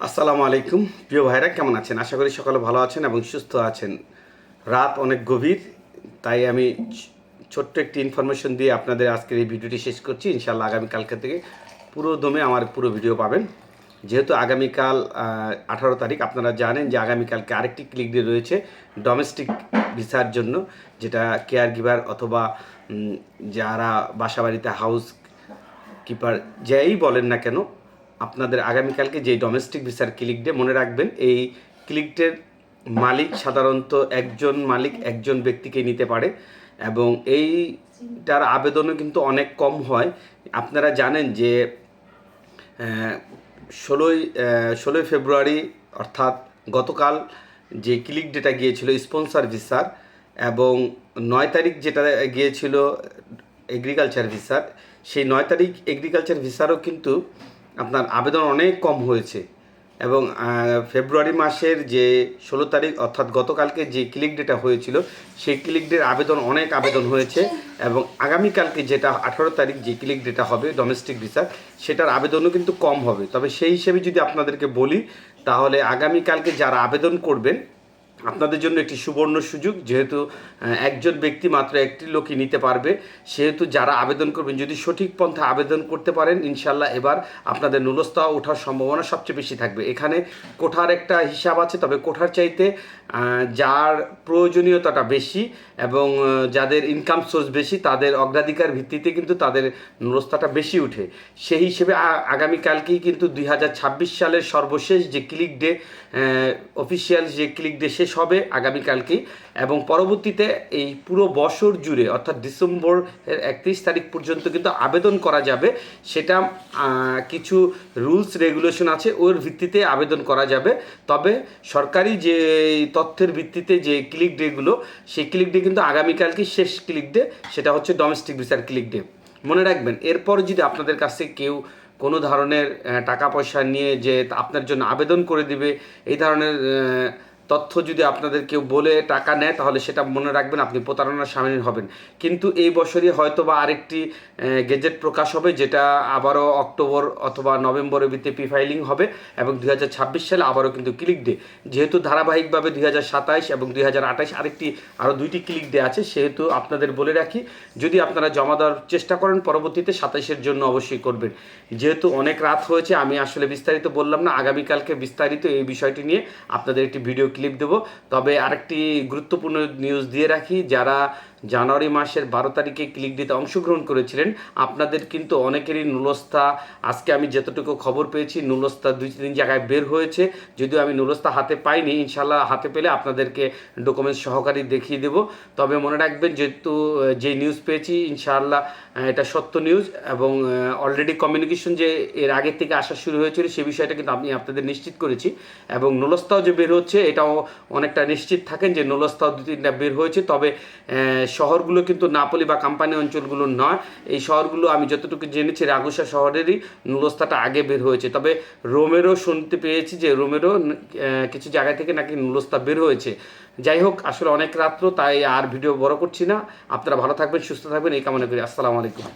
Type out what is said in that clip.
আসসালামু আলাইকুম প্রিয় ভাইরা, কেমন আছেন? আশা করি সকলে ভালো আছেন এবং সুস্থ আছেন। রাত অনেক গভীর, তাই আমি ছোট্ট একটি ইনফরমেশন দিয়ে আপনাদের আজকের এই ভিডিওটি শেষ করছি। ইনশাআল্লাহ আগামীকালকে থেকে পুরো দমে আমার পুরো ভিডিও পাবেন। যেহেতু আগামীকাল 18 তারিখ, আপনারা জানেন যে আগামীকালকে আরেকটি ক্লিক ডে রয়েছে ডোমেস্টিক ভিসার জন্য, যেটা কেয়ার গিভার অথবা যারা বাসাবাড়িতে হাউস কিপার যেই বলেন না কেন, আপনাদের আগামীকালকে যে ডোমেস্টিক ভিসার ক্লিক ডে, মনে রাখবেন এই ক্লিক ডের মালিক সাধারণত একজন মালিক একজন ব্যক্তিকে নিতে পারে এবং এইটার আবেদনও কিন্তু অনেক কম হয়। আপনারা জানেন যে 16ই ফেব্রুয়ারি অর্থাৎ গতকাল যে ক্লিক ডেটা গিয়েছিল স্পন্সর ভিসার, এবং 9 তারিখ যেটা গিয়েছিল এগ্রিকালচার ভিসার, সেই 9 তারিখ এগ্রিকালচার ভিসারও কিন্তু আপনার আবেদন অনেক কম হয়েছে। এবং ফেব্রুয়ারি মাসের যে 16 তারিখ অর্থাৎ গতকালকে যে ক্লিক ডেটা হয়েছিল, সেই ক্লিক ডের আবেদন আবেদন হয়েছে, এবং আগামীকালকে যেটা 18 তারিখ যে ক্লিক ডেটা হবে ডোমেস্টিক ভিসার, সেটার আবেদনও কিন্তু কম হবে। তবে সেই হিসেবে যদি আপনাদেরকে বলি, তাহলে আগামীকালকে যারা আবেদন করবেন আপনাদের জন্য একটি সুবর্ণ সুযোগ। যেহেতু একজন ব্যক্তি মাত্র একটি লোকই নিতে পারবে, সেহেতু যারা আবেদন করবেন যদি সঠিক পন্থা আবেদন করতে পারেন, ইনশাল্লাহ এবার আপনাদের নুলস্তা ওঠার সম্ভাবনা সবচেয়ে বেশি থাকবে। এখানে কোঠার একটা হিসাব আছে, তবে কোঠার চাইতে যার প্রয়োজনীয়তাটা বেশি এবং যাদের ইনকাম সোর্স বেশি, তাদের অগ্রাধিকার ভিত্তিতে কিন্তু তাদের নুলস্তাটা বেশি উঠে। সেই হিসেবে আগামীকালকেই কিন্তু 2026 সালের সর্বশেষ যে ক্লিক ডে, অফিসিয়াল যে ক্লিক ডে শেষ হবে আগামীকালকেই, এবং পরবর্তীতে এই পুরো বছর জুড়ে অর্থাৎ ডিসেম্বর 31 তারিখ পর্যন্ত কিন্তু আবেদন করা যাবে। সেটা কিছু রুলস রেগুলেশন আছে, ওর ভিত্তিতে আবেদন করা যাবে। তবে সরকারি যে তথ্যের ভিত্তিতে যে ক্লিক ডেগুলো, সেই ক্লিক ডে কিন্তু আগামীকালকে শেষ ক্লিক ডে, সেটা হচ্ছে ডোমেস্টিক ভিসার ক্লিক ডে। মনে রাখবেন, এরপর যদি আপনাদের কাছে কেউ কোনো ধরনের টাকা পয়সা নিয়ে যে আপনার জন্য আবেদন করে দিবে, এই ধরনের তথ্য যদি আপনাদের কেউ বলে টাকা নেয়, তাহলে সেটা মনে রাখবেন আপনি প্রতারণার সামিল হবেন। কিন্তু এই বছরই হয়তো বা আরেকটি গেজেট প্রকাশ হবে, যেটা আবারও অক্টোবর অথবা নভেম্বরের ভিতরে প্রি ফাইলিং হবে, এবং 2026 সালে আবারও কিন্তু ক্লিক ডে। যেহেতু ধারাবাহিকভাবে 2027 এবং 2028 আরও 2টি ক্লিক ডে আছে, সেহেতু আপনাদের বলে রাখি, যদি আপনারা জমা দেওয়ার চেষ্টা করেন পরবর্তীতে 27-এর জন্য অবশ্যই করবেন। যেহেতু অনেক রাত হয়েছে, আমি আসলে বিস্তারিত বললাম না, আগামীকালকে বিস্তারিত এই বিষয়টি নিয়ে আপনাদের একটি ভিডিও ক্লিপ দেব। তবে আরেকটি গুরুত্বপূর্ণ নিউজ দিয়ে রাখি, যারা জানুয়ারি মাসের 12 তারিখে ক্লিক দিতে অংশগ্রহণ করেছিলেন, আপনাদের কিন্তু অনেকেরই নুলস্তা, আজকে আমি যতটুকু খবর পেয়েছি, নুলস্তা 2-3 জায়গায় বের হয়েছে। যদিও আমি নুলস্তা হাতে পাইনি, ইনশাল্লাহ হাতে পেলে আপনাদেরকে ডকুমেন্টস সহকারে দেখিয়ে দেব। তবে মনে রাখবেন, যেহেতু যে নিউজ পেয়েছি ইনশাআল্লাহ এটা সত্য নিউজ, এবং অলরেডি কমিউনিকেশন যে এর আগের থেকে আসা শুরু হয়েছিল, সে বিষয়টা কিন্তু আমি আপনাদের নিশ্চিত করেছি। এবং নুলস্তাও যে বের হচ্ছে, এটাও অনেকটা নিশ্চিত থাকেন যে নুলস্তাও 2-3টা বের হয়েছে। তবে শহরগুলো কিন্তু নাপোলি বা কোম্পানি অঞ্চলগুলো নয়। এই শহরগুলো আমি যতটুকু জেনেছি রাগুসা শহরেরই নুলস্তাটা আগে বের হয়েছে। তবে রোমেরও শুনতে পেয়েছি যে রোমেরও কিছু জায়গা থেকে নাকি নুলস্তা বের হয়েছে। যাই হোক, আসলে অনেক রাত্র, তাই আর ভিডিও বড় করছি না। আপনারা ভালো থাকবেন, সুস্থ থাকবেন, এই কামনা করি। আসসালামু আলাইকুম।